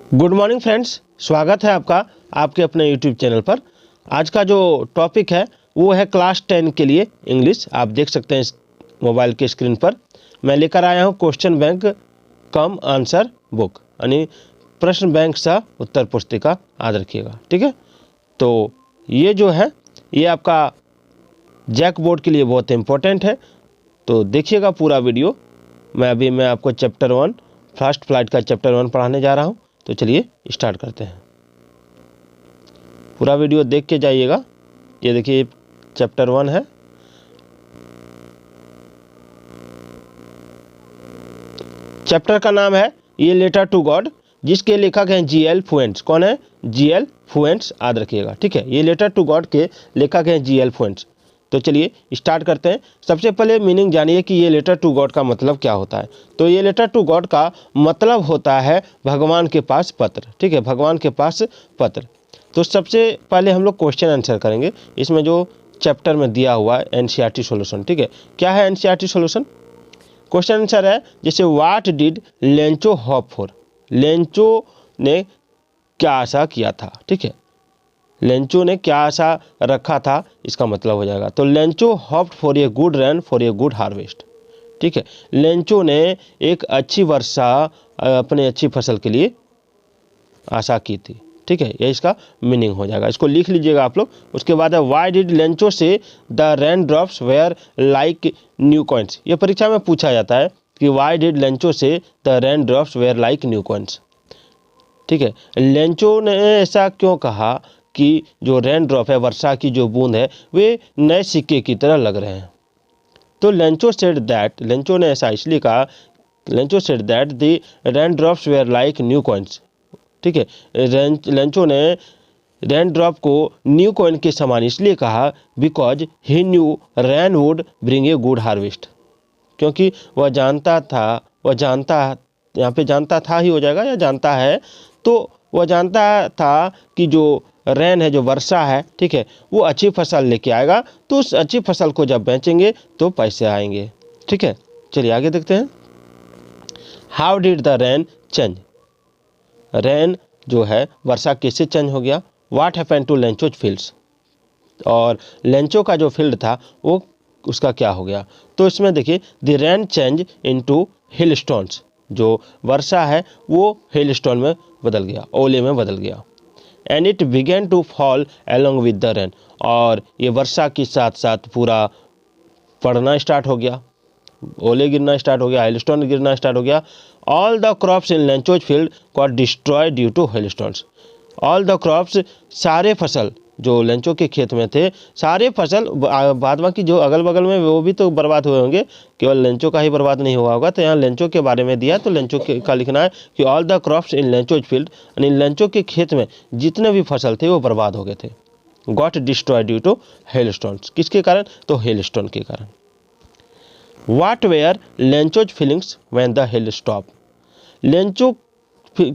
Good morning friends, स्वागत है आपका आपके अपने यूट्यूब चैनल पर। आज का जो टॉपिक है वो है क्लास 10 के लिए इंग्लिश। आप देख सकते हैं इस मोबाइल के स्क्रीन पर मैं लेकर आया हूँ क्वेश्चन बैंक कम आंसर बुक, यानी प्रश्न बैंक सा उत्तर पुस्तिका। याद रखिएगा, ठीक है। तो ये जो है ये आपका जैक बोर्ड के लिए बहुत इम्पोर्टेंट है, तो देखिएगा पूरा वीडियो। मैं आपको चैप्टर 1 फर्स्ट फ्लाइट का चैप्टर 1 पढ़ाने जा रहा हूँ। तो चलिए स्टार्ट करते हैं। पूरा वीडियो देख के जाइएगा। ये देखिए चैप्टर 1 है। चैप्टर का नाम है ये लेटर टू गॉड, जिसके लेखक हैं जीएल फुएंट्स। कौन है? GL Fuentes. याद रखिएगा, ठीक है। ये लेटर टू गॉड के लेखक हैं जीएल फुएंट्स। तो चलिए स्टार्ट करते हैं। सबसे पहले मीनिंग जानिए कि ये लेटर टू गॉड का मतलब क्या होता है। तो ये लेटर टू गॉड का मतलब होता है भगवान के पास पत्र, ठीक है, भगवान के पास पत्र। तो सबसे पहले हम लोग क्वेश्चन आंसर करेंगे। इसमें जो चैप्टर में दिया हुआ है एनसीईआरटी सॉल्यूशन, ठीक है। क्या है एनसीईआरटी सॉल्यूशन? क्वेश्चन आंसर है जैसे what did Lencho hope for. Lencho ने क्या आशा किया था, ठीक है। लेंचो ने क्या आशा रखा था, इसका मतलब हो जाएगा। तो Lencho hoped for a good rain for a good harvest, ठीक है। लेंचो ने एक अच्छी वर्षा अपने अच्छी फसल के लिए आशा की थी, ठीक है। ये इसका मीनिंग हो जाएगा। इसको लिख लीजिएगा आप लोग। उसके बाद है why did Lencho say the rain drops were like new coins. ये परीक्षा में पूछा जाता है कि why did Lencho say the rain drops were like new coins, ठीक है। लेंचो ने ऐसा क्यों कहा कि जो रेन ड्रॉप है, वर्षा की जो बूंद है, वे नए सिक्के की तरह लग रहे हैं। तो लेंचो सेड दैट, लेंचो ने ऐसा इसलिए कहा, Lencho said that the rain drops were like new coins, ठीक है। लेंचो ने रेन ड्रॉप को न्यू कॉइन के समान इसलिए कहा because he knew rain would bring a good harvest, क्योंकि वह जानता यहाँ पे जानता था ही हो जाएगा या जानता है। तो वह जानता था कि जो रेन है, जो वर्षा है, ठीक है, वो अच्छी फसल लेके आएगा। तो उस अच्छी फसल को जब बेचेंगे तो पैसे आएंगे, ठीक है। चलिए आगे देखते हैं। How did the rain change. Rain जो है वर्षा कैसे चेंज हो गया। What happened to Lencho's fields, और लेंचो का जो फील्ड था वो उसका क्या हो गया। तो इसमें देखिए the rain change into hill stones, जो वर्षा है वो हिल स्टोन में बदल गया, ओले में बदल गया। And it began to fall along with the rain, और ये वर्षा के साथ साथ पूरा पड़ना स्टार्ट हो गया, ओले गिरना स्टार्ट हो गया, हेलस्टोन गिरना स्टार्ट हो गया। All the crops in Lencho's field got destroyed due to hailstones. All the crops, सारे फसल जो लेंचो के खेत में थे, सारे फसल बाद बाकी जो अगल बगल में वो भी तो बर्बाद हुए होंगे, केवल लेंचो का ही बर्बाद नहीं हुआ होगा। तो यहाँ लेंचो के बारे में दिया, तो लेंचो का लिखना है कि all the crops in Lencho's field, यानी लेंचो के खेत में जितने भी फसल थे वो बर्बाद हो गए थे। Got destroyed due to hailstones, किसके कारण? तो हेलस्टोन के कारण। What were Lencho's feelings when the hail stop. Lencho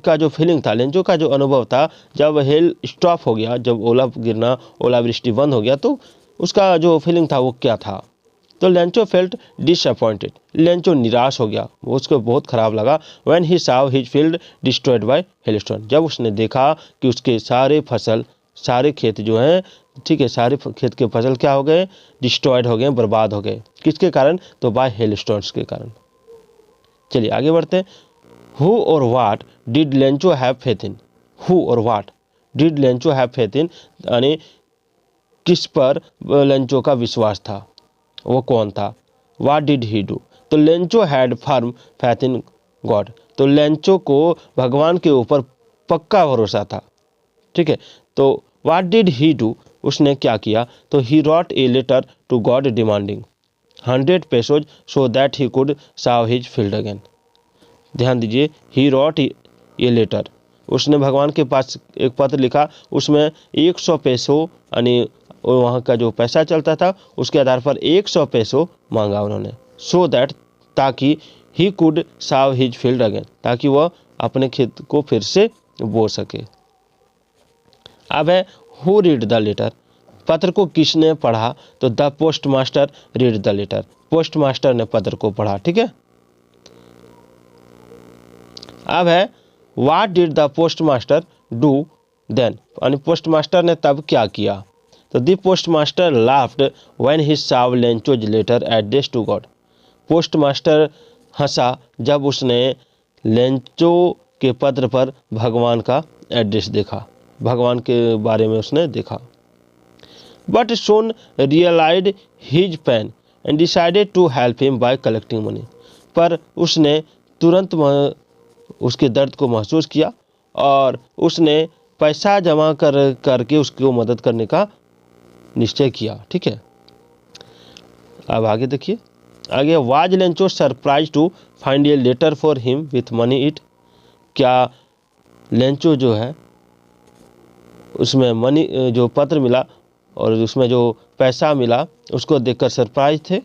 का जो फीलिंग था, लेंचो का जो अनुभव था जब हेल स्टॉप हो गया, जब ओला गिरना, ओलावृष्टि बंद हो गया, तो उसका जो फीलिंग था वो क्या था। तो लेंचो फेल्ट डिसअपॉइंटेड, लेंचो निराश हो गया, वो उसको बहुत खराब लगा। When he Sao his field destroyed by hailstone, जब उसने देखा कि उसके सारे फसल, सारे खेत जो हैं, ठीक है, सारे खेत के फसल क्या हो गए? डिस्ट्रॉयड हो गए, बर्बाद हो गए। किसके कारण? तो बाय हेलस्टोन्स के कारण। चलिए आगे बढ़ते हैं। Who or what did Lencho have faith in. Who or what did Lencho have faith in, यानी किस पर लेंचो का विश्वास था, वो कौन था। वाट डिड ही डू, तो Lencho had firm faith in God, तो लेंचो को भगवान के ऊपर पक्का भरोसा था, ठीक है। तो वाट डिड ही डू, उसने क्या किया। तो he wrote a letter to God demanding 100 pesos so that he could sow his field again. ध्यान दीजिए, ही रॉट ए लेटर, उसने भगवान के पास एक पत्र लिखा, उसमें 100 पैसों, यानी वहाँ का जो पैसा चलता था उसके आधार पर 100 पैसों मांगा उन्होंने। सो दैट, ताकि ही could sow his field again, ताकि वह अपने खेत को फिर से बो सके। अब है हु रीड द लेटर, पत्र को किसने पढ़ा। तो the post master read the letter, post master ने पत्र को पढ़ा, ठीक है। अब है what did the post master do then, यानी पोस्ट मास्टर ने तब क्या किया। तो the post master laughed when he saw Lencho's letter address to God. Post master हंसा जब उसने लेंचो के पत्र पर भगवान का एड्रेस देखा, भगवान के बारे में उसने देखा। But soon realized his pain and decided to help him by collecting money. पर उसने तुरंत उसके दर्द को महसूस किया और उसने पैसा जमा करके उसको मदद करने का निश्चय किया। ठीक है, अब आगे देखिए, आगे was Lencho surprise to find a letter for him with money it. क्या लेंचो जो है उसमें मनी जो पत्र मिला और उसमें जो पैसा मिला उसको देखकर सरप्राइज थे।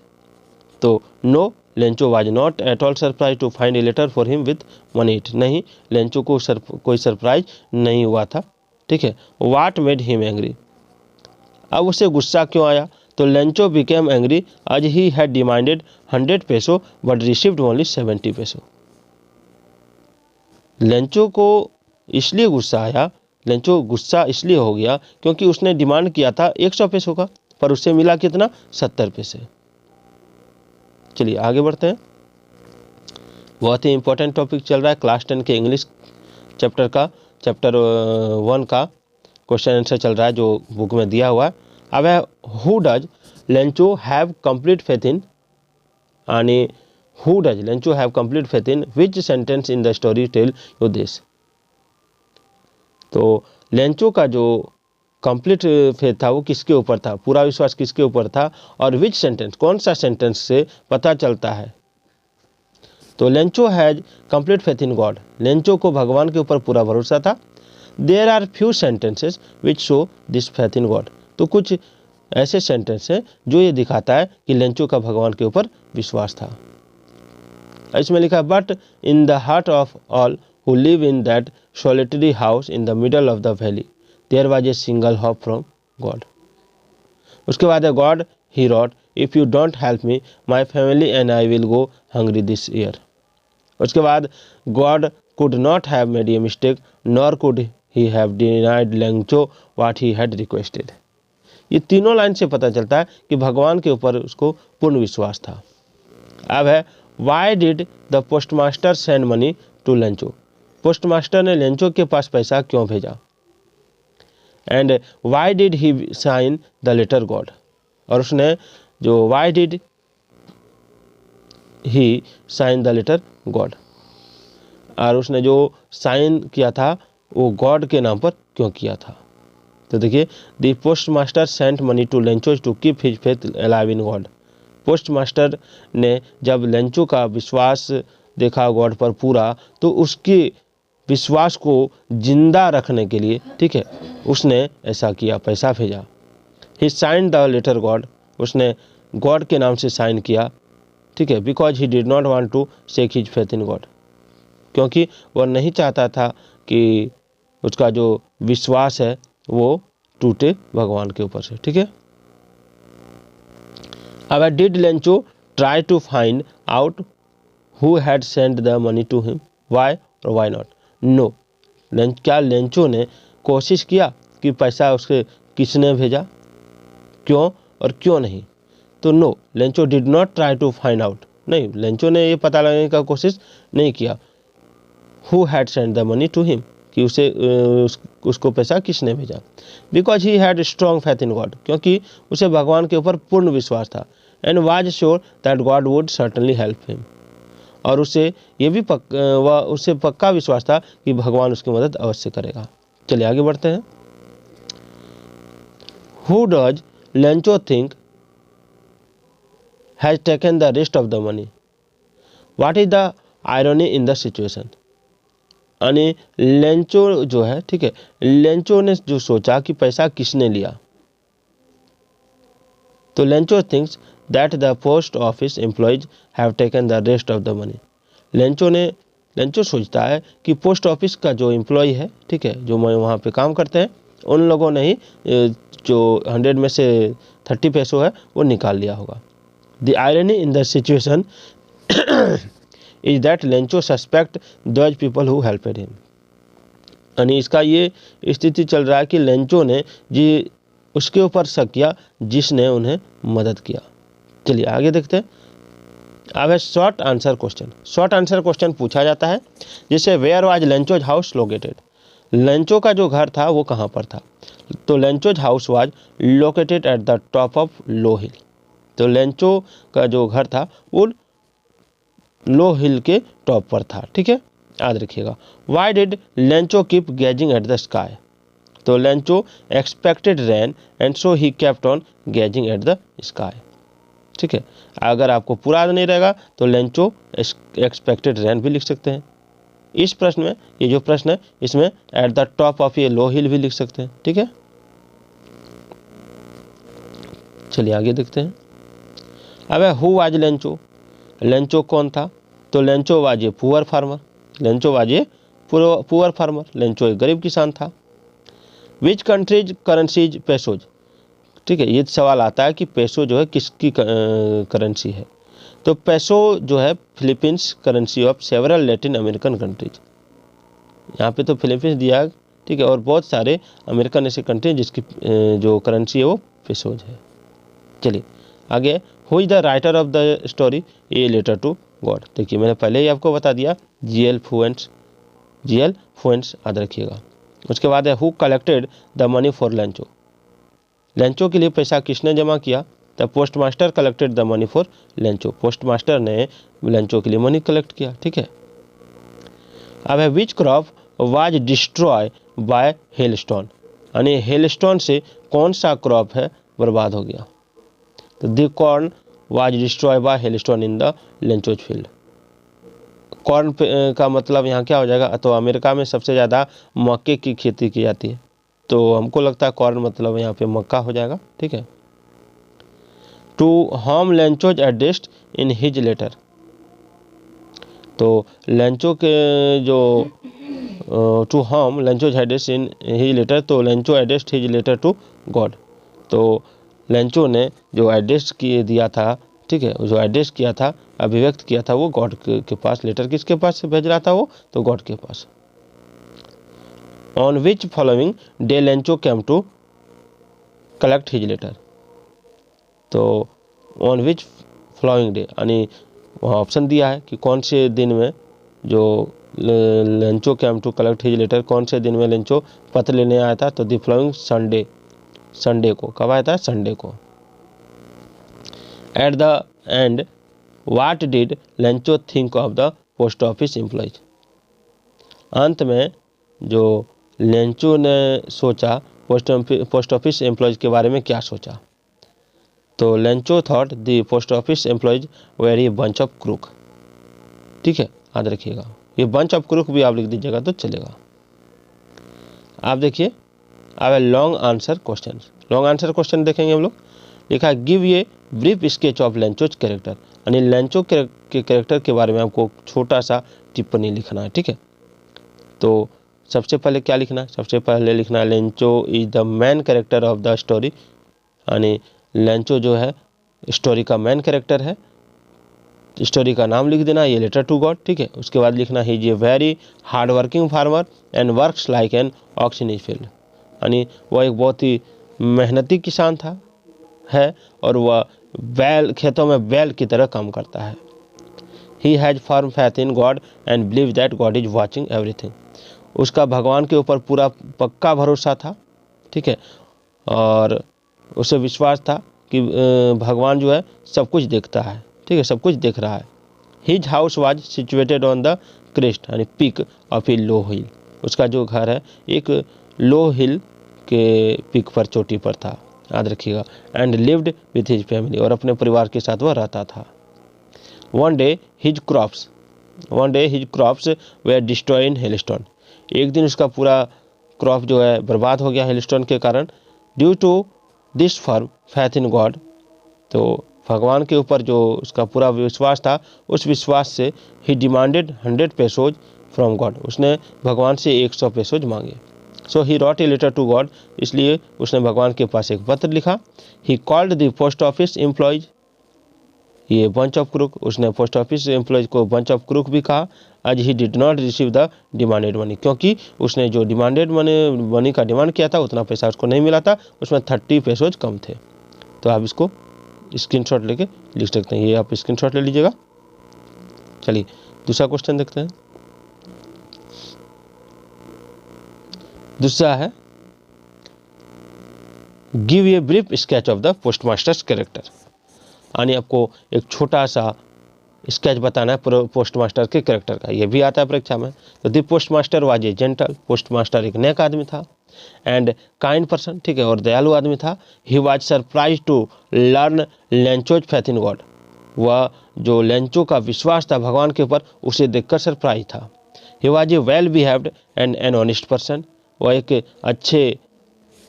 तो no, Lencho was not at all surprise to find a letter for him with money it. नहीं, लेंचो को कोई सरप्राइज नहीं हुआ था। ठीक है, वाट मेड हिम एंग्री। अब उसे गुस्सा क्यों आया। तो लेंचो बिकेम एंग्री आज he had demanded 100 peso but received only 70 peso. Lencho को इसलिए गुस्सा आया, लेंचो गुस्सा इसलिए हो गया क्योंकि उसने डिमांड किया था 100 पैसों का, पर उससे मिला कितना, 70 पैसे। चलिए आगे बढ़ते हैं। बहुत ही इंपॉर्टेंट टॉपिक चल रहा है क्लास 10 के इंग्लिश चैप्टर 1 का क्वेश्चन आंसर चल रहा है जो बुक में दिया हुआ है। अब है who does Lencho have complete faith in, यानी who does Lencho have complete faith in which sentence in the story tell you this. तो लेंचो का जो कंप्लीट फेथ था वो किसके ऊपर था, पूरा विश्वास किसके ऊपर था, और विच सेंटेंस, कौन सा सेंटेंस से पता चलता है। तो Lencho has complete faith in God, Lencho को भगवान के ऊपर पूरा भरोसा था। There are few sentences which show this faith in God. तो कुछ ऐसे सेंटेंस हैं जो ये दिखाता है कि लेंचो का भगवान के ऊपर विश्वास था। इसमें लिखा but in the heart of all who live in that solitary house in the middle of the valley there was a single hope from God। उसके बाद है God he wrote if you don't help me my family and I will go hungry this year। उसके बाद God could not have made a mistake nor could he have denied Lengcho what he had requested। ये तीनों line से पता चलता है कि भगवान के ऊपर उसको पूर्ण विश्वास था। अब है why did the postmaster send money to Lencho। Postmaster ने लेंचो के पास पैसा क्यों भेजा। And why did he sign the letter God, और उसने जो why did he sign the letter God, और उसने जो साइन किया था वो गॉड के नाम पर क्यों किया था। तो देखिए the postmaster sent money to Lencho to keep his faith alive in God. Postmaster ने जब लेंचो का विश्वास देखा गॉड पर पूरा, तो उसके विश्वास को जिंदा रखने के लिए, ठीक है, उसने ऐसा किया, पैसा भेजा। He sign the letter God, उसने गॉड के नाम से साइन किया। ठीक है, because he did not want to shake his faith in God, क्योंकि वह नहीं चाहता था कि उसका जो विश्वास है वो टूटे भगवान के ऊपर से। ठीक है, अब did Lencho try to find out who had send the money to him, why और वाई नॉट। नो, क्या लेंचो ने कोशिश किया कि पैसा उसके किसने भेजा, क्यों और क्यों नहीं। तो no, Lencho did not try to find out, नहीं, लेंचो ने ये पता लगाने का कोशिश नहीं किया who had send the money to him, कि उसको पैसा किसने भेजा। Because he had strong faith in God, क्योंकि उसे भगवान के ऊपर पूर्ण विश्वास था। And was sure that God would certainly help him, और उसे ये भी उसे पक्का विश्वास था कि भगवान उसकी मदद अवश्य करेगा। चलिए आगे बढ़ते हैं। Who does Lencho think has taken the rest of the money, what is the irony in the situation. यानी लेंचो जो है, ठीक है, लेंचो ने जो सोचा कि पैसा किसने लिया। तो Lencho thinks that the post office employees have taken the rest of the money. Lencho सोचता है कि पोस्ट ऑफिस का जो एम्प्लॉय है, ठीक है, जो वहाँ पे काम करते हैं, उन लोगों ने ही जो 100 में से 30 पैसों है वो निकाल लिया होगा। The irony in the situation is that Lencho suspect those people who helped him. यानी इसका ये स्थिति चल रहा है कि लेंचो ने जी उसके ऊपर शक किया जिसने उन्हें मदद किया। चलिए आगे देखते हैं। अब है short answer question. Short answer question पूछा जाता है जैसे where was Lencho's house located. Lencho का जो घर था वो कहाँ पर था, तो Lencho's house was located at the top of low hill. तो लेंचो का जो घर था वो लो हिल के टॉप पर था, ठीक है, याद रखिएगा। Why did Lencho keep gazing at the sky. तो Lencho expected rain and so he kept on gazing at the sky, ठीक है। अगर आपको पूरा याद नहीं रहेगा तो लेंचो एक्सपेक्टेड रेन भी लिख सकते हैं। इस प्रश्न में, ये जो प्रश्न है इसमें एट द टॉप ऑफ ये लो हिल भी लिख सकते हैं, ठीक है। चलिए आगे देखते हैं। अब हु वाज लेंचो। लेंचो कौन था, तो Lencho was a poor farmer. Lencho was a poor farmer, Lencho एक गरीब किसान था। विच कंट्रीज करेंसीज पेसोज, ठीक है, ये सवाल आता है कि पेसो जो है किसकी करेंसी है। तो पेसो जो है Philippines currency of several Latin American countries. यहाँ पे तो फिलीपींस दिया, ठीक है, और बहुत सारे अमेरिकन ऐसे कंट्री जिसकी जो करेंसी है वो पेसोज है। चलिए आगे, who is the writer of the story a letter to God. देखिए मैंने पहले ही आपको बता दिया, जीएल फ्लुएंस, जीएल फ्लुएंस याद रखिएगा। उसके बाद है who collected the money for Lencho. Lencho के लिए पैसा किसने जमा किया, the post master collected the money for Lencho. Post master ने लेंचो के लिए मनी कलेक्ट किया, ठीक है। अब है which crop was destroy by hailstone, यानी हेलस्टोन से कौन सा क्रॉप है बर्बाद हो गया। तो the corn was destroy by hailstone in the Lencho's field. Corn का मतलब यहाँ क्या हो जाएगा, तो अमेरिका में सबसे ज़्यादा मक्के की खेती की जाती है, तो हमको लगता है कॉर्न मतलब यहाँ पे मक्का हो जाएगा, ठीक है। To whom Lencho's addressed in his letter. तो लेंचो के जो to whom Lencho's addressed in his letter, तो Lencho addressed his letter to God. तो लेंचो ने जो एड्रेस दिया था, ठीक है, जो एड्रेस किया था, अभिव्यक्त किया था, वो गॉड के पास। लेटर किसके पास भेज रहा था वो, तो गॉड के पास। On which following day Lencho came to collect his letter. तो ऑन विच फॉलोइंग डे, यानी वहाँ ऑप्शन दिया है कि कौन से दिन में जो Lencho came to collect his letter, कौन से दिन में लेंचो पत्र लेने आया था, तो द फॉलोइंग संडे, संडे को। कब आया था, संडे को। At the end what did Lencho think of the post office employees. अंत में जो लेंचो ने सोचा पोस्ट ऑफिस एम्प्लॉयज के बारे में क्या सोचा, तो Lencho thought the post office employees were a bunch of crook, ठीक है, याद रखिएगा। ये बंच ऑफ क्रूक भी आप लिख दीजिएगा तो चलेगा। आप देखिए अब long answer question. Long answer question देखेंगे हम लोग। लिखा गिव ये brief sketch of Lencho's character, यानी लेंचो के कैरेक्टर के बारे में आपको छोटा सा टिप्पणी लिखना है, ठीक है। तो सबसे पहले क्या लिखना है, सबसे पहले लिखना है Lencho is the man character of the story, यानी लेंचो जो है स्टोरी का मैन कैरेक्टर है। स्टोरी का नाम लिख देना, ये लेटर टू गॉड, ठीक है। उसके बाद लिखना ही ये very hard working farmer and works like an ox in his field, यानी वह एक बहुत ही मेहनती किसान था है और वह बैल, खेतों में बैल की तरह काम करता है। He has firm faith in God and believe that God is watching everything. उसका भगवान के ऊपर पूरा पक्का भरोसा था, ठीक है, और उसे विश्वास था कि भगवान जो है सब कुछ देखता है, ठीक है, सब कुछ देख रहा है। His house was situated on the crest, यानी पीक ऑफ ए लो हिल। उसका जो घर है एक लो हिल के पीक पर, चोटी पर था, याद रखिएगा। And lived with his family, और अपने परिवार के साथ वह रहता था। One day his crops way destroy in hailstone. एक दिन उसका पूरा क्रॉप जो है बर्बाद हो गया हेलस्टोन के कारण। Due to this firm faith in God, तो भगवान के ऊपर जो उसका पूरा विश्वास था, उस विश्वास से he demanded 100 pesos from God. उसने भगवान से 100 पेसोज मांगे। So he wrote a letter to God, इसलिए उसने भगवान के पास एक पत्र लिखा। He called the post office employees, ये बंच ऑफ क्रूक, उसने पोस्ट ऑफिस एम्प्लॉय को बंच ऑफ क्रूक भी कहा, as he did not receive the demanded money, क्योंकि उसने जो डिमांडेड मनी का डिमांड किया था उतना पैसा उसको नहीं मिला था, उसमें 30 पैसोज कम थे। तो आप इसको स्क्रीनशॉट लेके लिख सकते हैं, ये आप स्क्रीनशॉट ले लीजिएगा। चलिए दूसरा क्वेश्चन देखते हैं। दूसरा है give a brief sketch of the postmaster's character, यानी आपको एक छोटा सा स्केच बताना है पोस्टमास्टर के कैरेक्टर का, ये भी आता है परीक्षा में। तो the postmaster was a gentle, postmaster एक नेक आदमी था, एंड काइंड पर्सन, ठीक है, और दयालु आदमी था। He was surprise to learn Lencho's faith in God, वह जो लेंचो का विश्वास था भगवान के ऊपर उसे देखकर सरप्राइज था। He was a well behaved and an honest person, वह एक अच्छे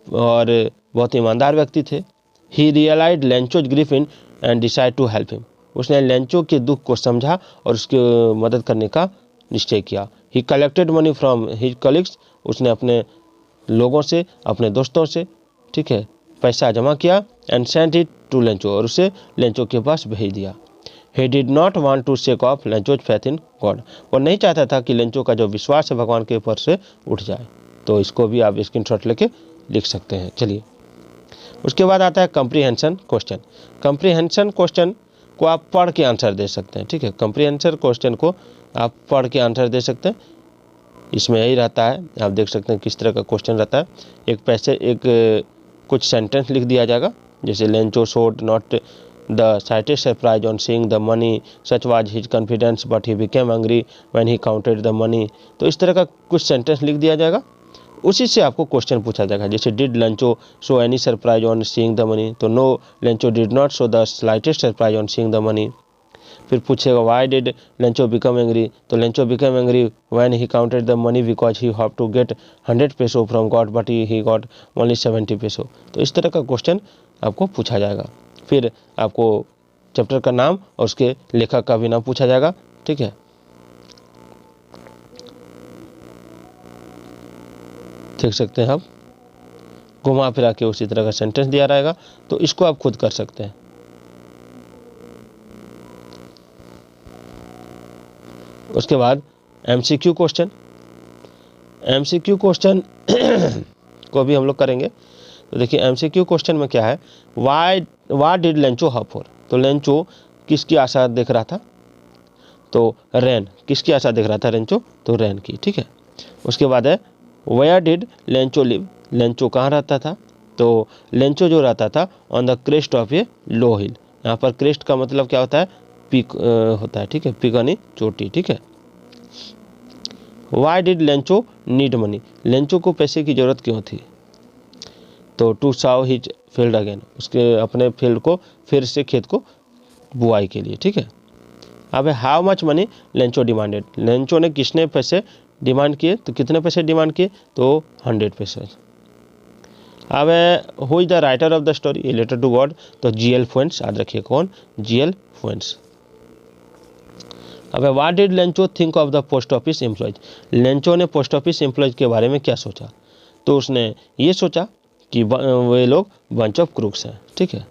और बहुत ईमानदार व्यक्ति थे। He realize Lencho's grief in and decide to help him, उसने लेंचो के दुख को समझा और उसकी मदद करने का निश्चय किया। ही collected money from his colleagues, उसने अपने लोगों से, अपने दोस्तों से, ठीक है, पैसा जमा किया, and sent it to Lencho, और उसे लेंचो के पास भेज दिया। He did not want to shake off Lencho's faith in God, वो नहीं चाहता था कि लेंचो का जो विश्वास है भगवान के ऊपर से उठ जाए। तो इसको भी आप स्क्रीनशॉट लेके लिख सकते हैं। चलिए उसके बाद आता है कंप्रीहेंशन क्वेश्चन। कंप्रीहेंशन क्वेश्चन को आप पढ़ के आंसर दे सकते हैं, ठीक है, कंप्रीहेंशन क्वेश्चन को आप पढ़ के आंसर दे सकते हैं। इसमें यही रहता है, आप देख सकते हैं किस तरह का क्वेश्चन रहता है। एक कुछ सेंटेंस लिख दिया जाएगा, जैसे Lencho showed not the slightest surprise on seeing the money, such was his confidence but he became angry when he counted the money. तो इस तरह का कुछ सेंटेंस लिख दिया जाएगा, उसी से आपको क्वेश्चन पूछा जाएगा। जैसे did Lencho show any surprise on seeing the money, तो no Lencho did not show the slightest surprise on seeing the money. फिर पूछेगा why did Lencho become angry, तो Lencho become angry when he counted the money because he hope to get 100 pesos from God but he got only 70 pesos. तो इस तरह का question आपको पूछा जाएगा। फिर आपको चैप्टर का नाम और उसके लेखक का भी नाम पूछा जाएगा, ठीक है, देख सकते हैं आप, घुमा फिरा के उसी तरह का सेंटेंस दिया रहेगा, तो इसको आप खुद कर सकते हैं। उसके बाद एमसीक्यू क्वेश्चन, एमसीक्यू क्वेश्चन को भी हम लोग करेंगे। तो देखिए एमसीक्यू क्वेश्चन में क्या है, what did Lencho hope for, तो लेंचो किसकी आशा देख रहा था, तो रेन, किसकी आशा देख रहा था लेंचो, तो रेन की, ठीक है। उसके बाद है where did Lencho live, Lencho कहाँ रहता था, तो लेंचो जो रहता था on the crest of a low hill, यहाँ पर क्रेस्ट का मतलब क्या होता है, पीक होता है, ठीक है, पीक यानी चोटी, ठीक है। Why did Lencho need money, Lencho को पैसे की जरूरत क्यों थी, तो to sow his field again, उसके अपने फील्ड को फिर से खेत को बुआई के लिए, ठीक है। अब how much money Lencho demanded, Lencho ने किसने पैसे डिमांड किए, तो कितने पैसे डिमांड किए, तो 100 पैसे। अब who is the writer of the story, a letter to God, तो जीएल फुएंट्स, याद रखिए कौन, जीएल फुएंट्स। अब what did Lencho think of the post office employees, Lencho ने पोस्ट ऑफिस एम्प्लॉयज के बारे में क्या सोचा, तो उसने ये सोचा कि वे लोग बंच ऑफ क्रूक्स हैं, ठीक है।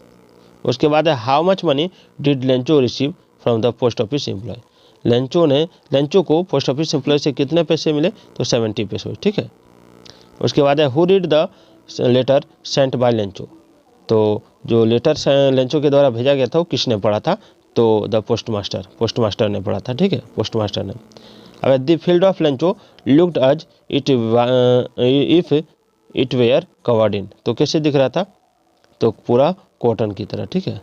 उसके बाद है how much money did Lencho receive from the post office employee, Lencho को पोस्ट ऑफिस एम्प्लॉय से कितने पैसे मिले, तो 70 पैसे, ठीक है। उसके बाद है who did the letter sent by Lencho, तो जो लेटर लेंचो के द्वारा भेजा गया था वो किसने पढ़ा था, तो द पोस्टमास्टर ने पढ़ा था, ठीक है, पोस्टमास्टर ने। अब the field of Lencho looked as if it were covered in, तो कैसे दिख रहा था, तो पूरा कॉटन की तरह, ठीक है।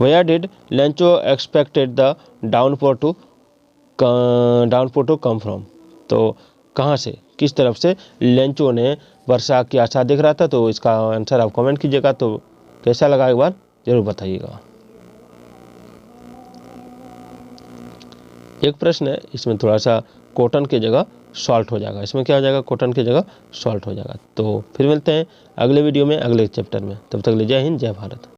Where did Lencho expected the downpour to come from, तो कहाँ से, किस तरफ से लेंचो ने वर्षा की आशा देख रहा था, तो इसका आंसर आप कमेंट कीजिएगा। तो कैसा लगा एक बार जरूर बताइएगा। एक प्रश्न है, इसमें थोड़ा सा कॉटन की जगह सॉल्ट हो जाएगा, इसमें क्या हो जाएगा, कॉटन की जगह सॉल्ट हो जाएगा। तो फिर मिलते हैं अगले वीडियो में, अगले चैप्टर में, तब तक ले जय हिंद, जय भारत।